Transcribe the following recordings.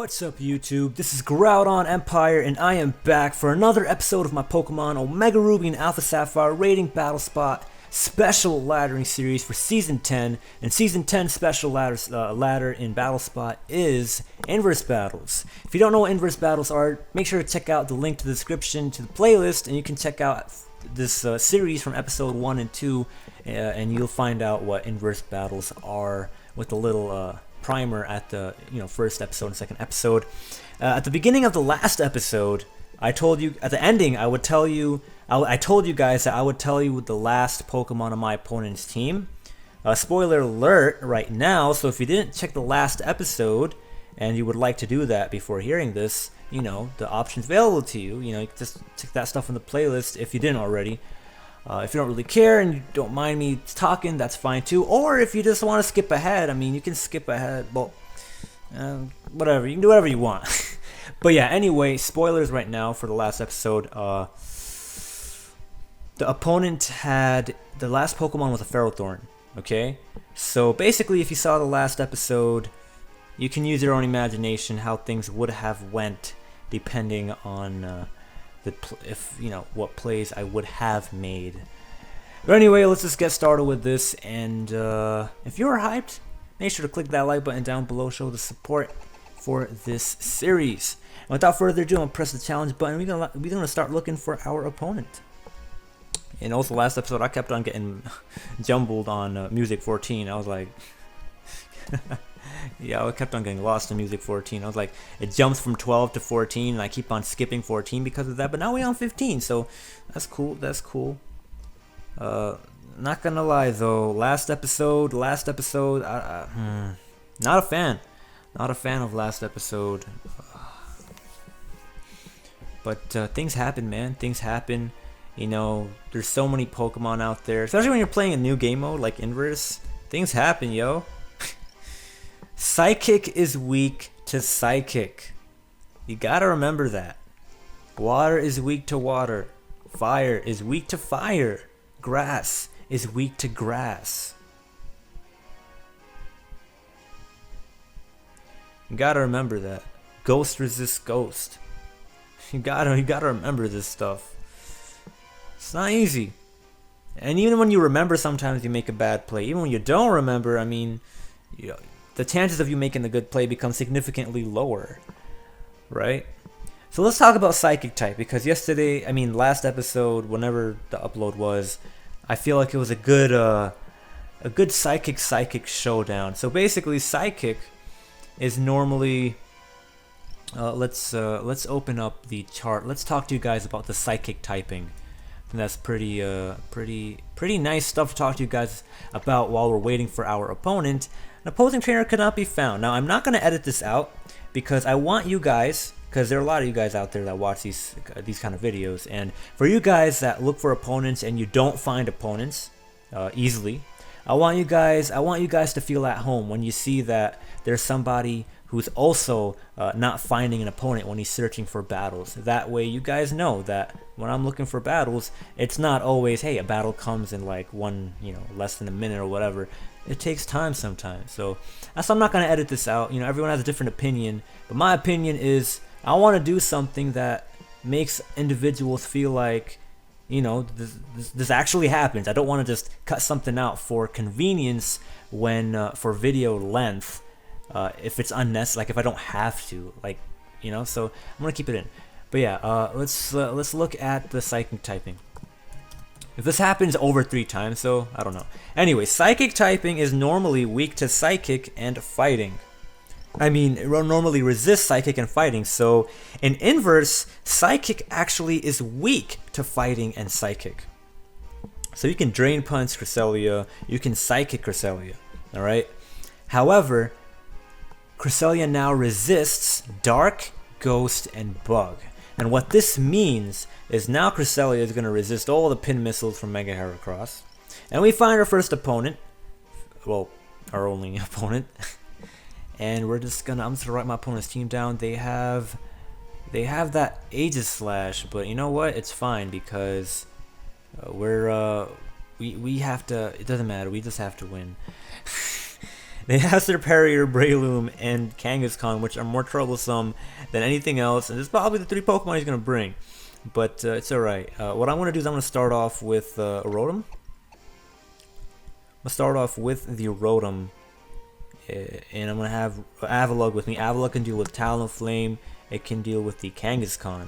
What's up YouTube, this is Groudon Empire and I am back for another episode of my Pokemon Omega Ruby and Alpha Sapphire Rating Battle Spot Special Laddering Series for Season 10. And Season 10 Special Ladder in Battle Spot is Inverse Battles. If you don't know what Inverse Battles are, make sure to check out the link to the description to the playlist and you can check out this series from episode 1 and 2 and you'll find out what Inverse Battles are with a little primer at the first episode and second episode. At the beginning of the last episode, I told you at the ending I would tell you. I told you guys that I would tell you the last Pokemon on my opponent's team. Spoiler alert right now. So if you didn't check the last episode and you would like to do that before hearing this, the options available to you. You can just check that stuff in the playlist if you didn't already. If you don't really care and you don't mind me talking, that's fine too. Or if you just want to skip ahead, you can skip ahead. Well, whatever. You can do whatever you want. But yeah, anyway, spoilers right now for the last episode. The opponent had the last Pokemon was a Ferrothorn. Okay, so basically, if you saw the last episode, you can use your own imagination how things would have went depending on what plays I would have made. But anyway, let's just get started with this. And if you're hyped, make sure to click that like button down below, show the support for this series. And without further ado, I'm gonna press the challenge button. We're gonna start looking for our opponent. And also, last episode I kept on getting jumbled on Music 14. I was like, yeah, I kept on getting lost in Music 14. I was like, it jumps from 12 to 14, and I keep on skipping 14 because of that. But now we're on 15, so that's cool. That's cool. Not gonna lie though, last episode, not a fan. Not a fan of last episode. But things happen, man. Things happen. There's so many Pokemon out there, especially when you're playing a new game mode like Inverse. Things happen, yo. Psychic is weak to Psychic. You gotta remember that. Water is weak to water. Fire is weak to fire. Grass is weak to grass. You gotta remember that. Ghost resists ghost. You gotta remember this stuff. It's not easy. And even when you remember, sometimes you make a bad play. Even when you don't remember, the chances of you making the good play become significantly lower, right? So let's talk about Psychic type, because last episode, whenever the upload was, I feel like it was a good Psychic showdown. So basically, Psychic is normally let's open up the chart. Let's talk to you guys about the Psychic typing. And that's pretty nice stuff to talk to you guys about while we're waiting for our opponent. An opposing trainer could not be found. Now, I'm not going to edit this out because I want you guys, because there are a lot of you guys out there that watch these kind of videos, and for you guys that look for opponents and you don't find opponents easily, I want you guys to feel at home when you see that there's somebody who's also not finding an opponent when he's searching for battles. That way you guys know that when I'm looking for battles, it's not always, hey, a battle comes in like less than a minute or whatever. It takes time sometimes. So I'm not going to edit this out. Everyone has a different opinion, but my opinion is I want to do something that makes individuals feel like, this actually happens. I don't want to just cut something out for convenience when for video length. If it's unnecessary, like if I don't have to, so I'm gonna keep it in. But yeah, let's look at the Psychic typing. If this happens over 3 times, so I don't know. Anyway, Psychic typing is normally weak to Psychic and fighting. It normally resists Psychic and fighting. So in Inverse, Psychic actually is weak to fighting and Psychic. So you can Drain Punch Cresselia, you can Psychic Cresselia. All right. However, Cresselia now resists Dark, Ghost, and Bug. And what this means is now Cresselia is going to resist all the pin missiles from Mega Heracross. And we find our first opponent. Well, our only opponent. And I'm just gonna write my opponent's team down. They have that Aegislash, but you know what? It's fine because we have to. It doesn't matter. We just have to win. They have Serperior, Breloom, and Kangaskhan, which are more troublesome than anything else, and this is probably the 3 Pokemon he's going to bring. But it's alright. What I'm going to do is I'm going to start off with Rotom. I'm going to start off with the Rotom, and I'm going to have Avalugg with me. Avalugg can deal with Talonflame, it can deal with the Kangaskhan.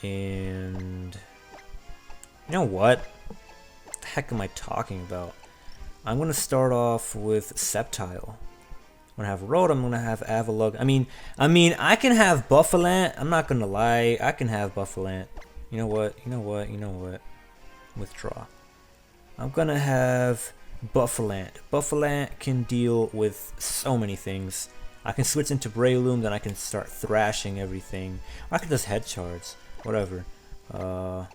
And you know what? What the heck am I talking about? I'm gonna start off with Sceptile. I'm gonna have Rotom. I'm gonna have Avalugg. I mean, I can have Buffalant. I'm not gonna lie. I can have Buffalant. You know what? You know what? You know what? Withdraw. I'm gonna have Buffalant. Buffalant can deal with so many things. I can switch into Breloom, then I can start thrashing everything. Or I can just head charge. Whatever. And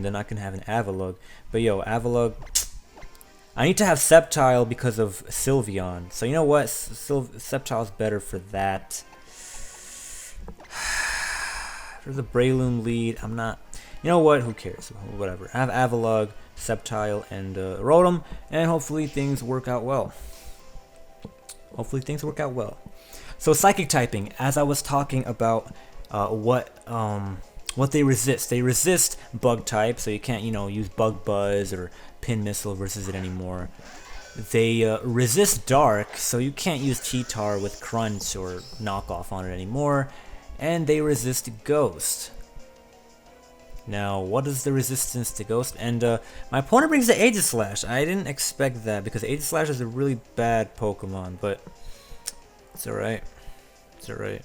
then I can have an Avalugg. But yo, Avalugg, I need to have Sceptile because of Sylveon. So you know what? Sceptile's better for that. For the Breloom lead, I'm not... You know what? Who cares? Whatever. I have Avalugg, Sceptile, and Rotom, and hopefully things work out well. Hopefully things work out well. So Psychic typing, as I was talking about what they resist. They resist Bug type, so you can't, you know, use Bug Buzz or Pin Missile versus it anymore. They resist Dark, so you can't use Cheetar with Crunch or Knockoff on it anymore. And they resist Ghost. Now, what is the resistance to Ghost? And my opponent brings the Aegislash. I didn't expect that because Aegislash is a really bad Pokemon, but it's alright. It's alright.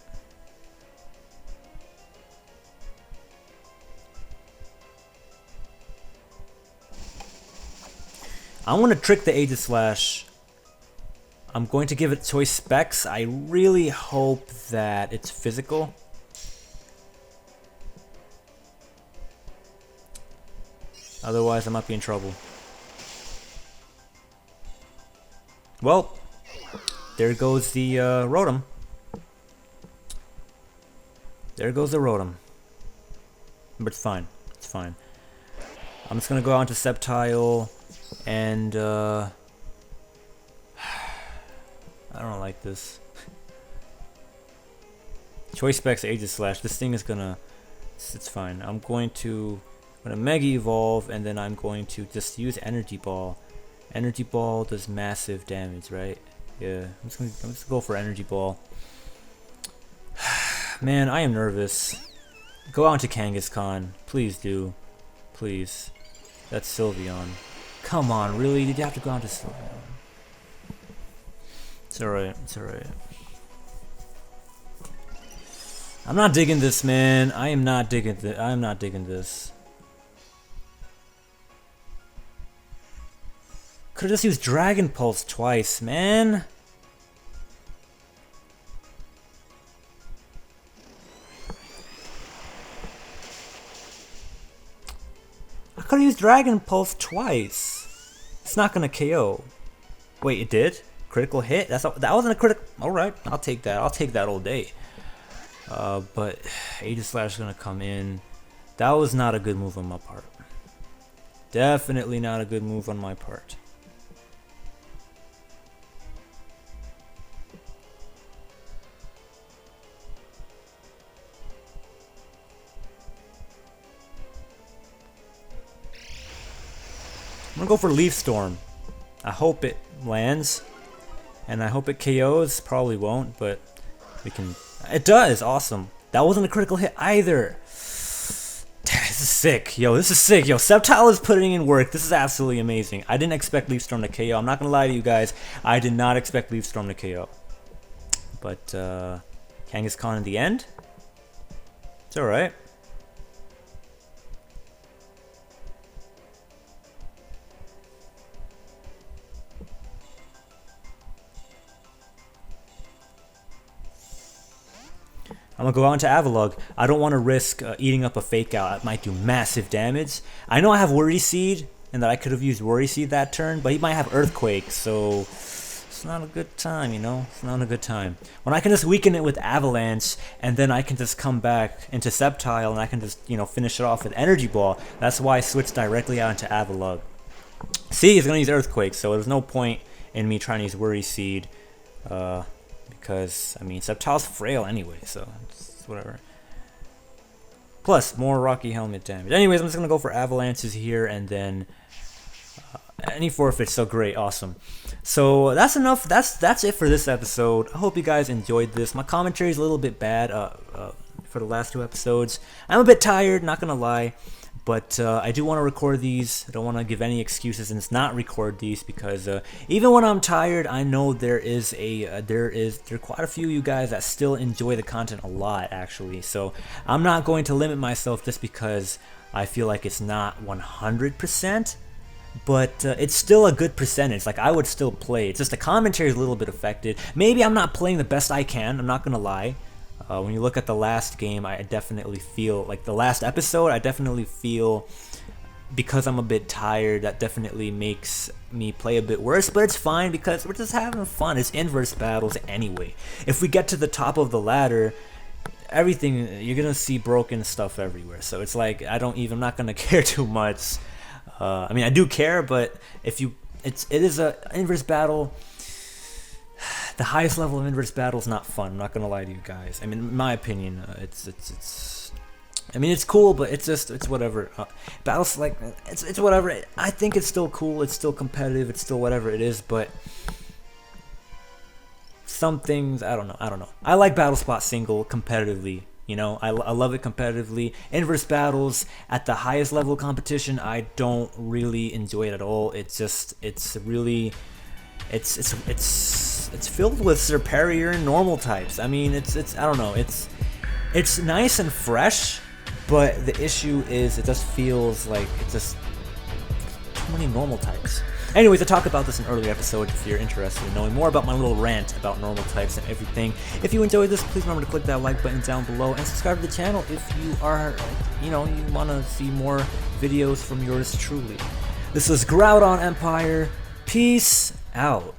I'm going to trick the Aegislash. I'm going to give it choice specs. I really hope that it's physical. Otherwise, I might be in trouble. Well, there goes the Rotom. There goes the Rotom. But it's fine. It's fine. I'm just going to go on to Sceptile. And I don't like this. Choice specs Aegislash. This thing is gonna... It's fine. I'm gonna Mega Evolve, and then I'm going to just use Energy Ball. Energy Ball does massive damage, right? Yeah, I'm just gonna go for Energy Ball. Man, I am nervous. Go on to Kangaskhan. Please do. Please. That's Sylveon. Come on, really? Did you have to go on to Sylveon? It's alright, it's alright. I'm not digging this, man. I am not digging this. I am not digging this. Could've just used Dragon Pulse twice, man. I could've used Dragon Pulse twice. It's not gonna KO. Wait, it did? Critical hit? That wasn't a critical. Alright, I'll take that. I'll take that all day. But Aegislash is gonna come in. That was not a good move on my part. Definitely not a good move on my part. I'm gonna go for Leaf Storm. I hope it lands, and I hope it KOs. Probably won't, but we can. It does. Awesome. That wasn't a critical hit either. This is sick, yo. This is sick, yo. Sceptile is putting in work. This is absolutely amazing. I didn't expect Leaf Storm to KO. I'm not gonna lie to you guys. I did not expect Leaf Storm to KO. But Kangaskhan in the end. It's all right. I'm gonna go out into Avalugg. I don't want to risk eating up a Fake Out. It might do massive damage. I know I have Worry Seed, and that I could have used Worry Seed that turn, but he might have Earthquake, so it's not a good time, you know? It's not a good time. When I can just weaken it with Avalanche, and then I can just come back into Sceptile, and I can just, you know, finish it off with Energy Ball. That's why I switched directly out into Avalugg. See, he's gonna use Earthquake, so there's no point in me trying to use Worry Seed, because I mean Sceptile's frail anyway, so it's whatever. Plus more Rocky Helmet damage. Anyways, I'm just gonna go for Avalanches here, and then any forfeits. So great, awesome. So that's enough. That's it for this episode. I hope you guys enjoyed this. My commentary is a little bit bad for the last 2 episodes. I'm a bit tired, not gonna lie. But I do want to record these. I don't want to give any excuses and not record these, because even when I'm tired, I know there are quite a few of you guys that still enjoy the content a lot, actually. So I'm not going to limit myself just because I feel like it's not 100%, but it's still a good percentage. Like, I would still play. It's just the commentary is a little bit affected. Maybe I'm not playing the best I can. I'm not gonna lie. When you look at the last game, I definitely feel, like the last episode, I definitely feel, because I'm a bit tired, that definitely makes me play a bit worse, but it's fine because we're just having fun. It's inverse battles anyway. If we get to the top of the ladder, everything, you're gonna see broken stuff everywhere. So it's like, I'm not gonna care too much. I mean, I do care, but it is a inverse battle. The highest level of inverse battle is not fun. I'm not gonna lie to you guys. I mean, in my opinion, I mean, it's cool, but it's whatever. Battles, like, it's whatever. I think it's still cool. It's still competitive. It's still whatever it is. But some things, I don't know. I like Battle Spot single competitively. You know, I love it competitively. Inverse battles at the highest level of competition, I don't really enjoy it at all. It's filled with superior and normal types. I mean, I don't know. It's nice and fresh, but the issue is it just feels like it's just too many normal types. Anyways, I talked about this in earlier episodes if you're interested in knowing more about my little rant about normal types and everything. If you enjoyed this, please remember to click that like button down below and subscribe to the channel if you are, you want to see more videos from yours truly. This is Groudon Empire. Peace out.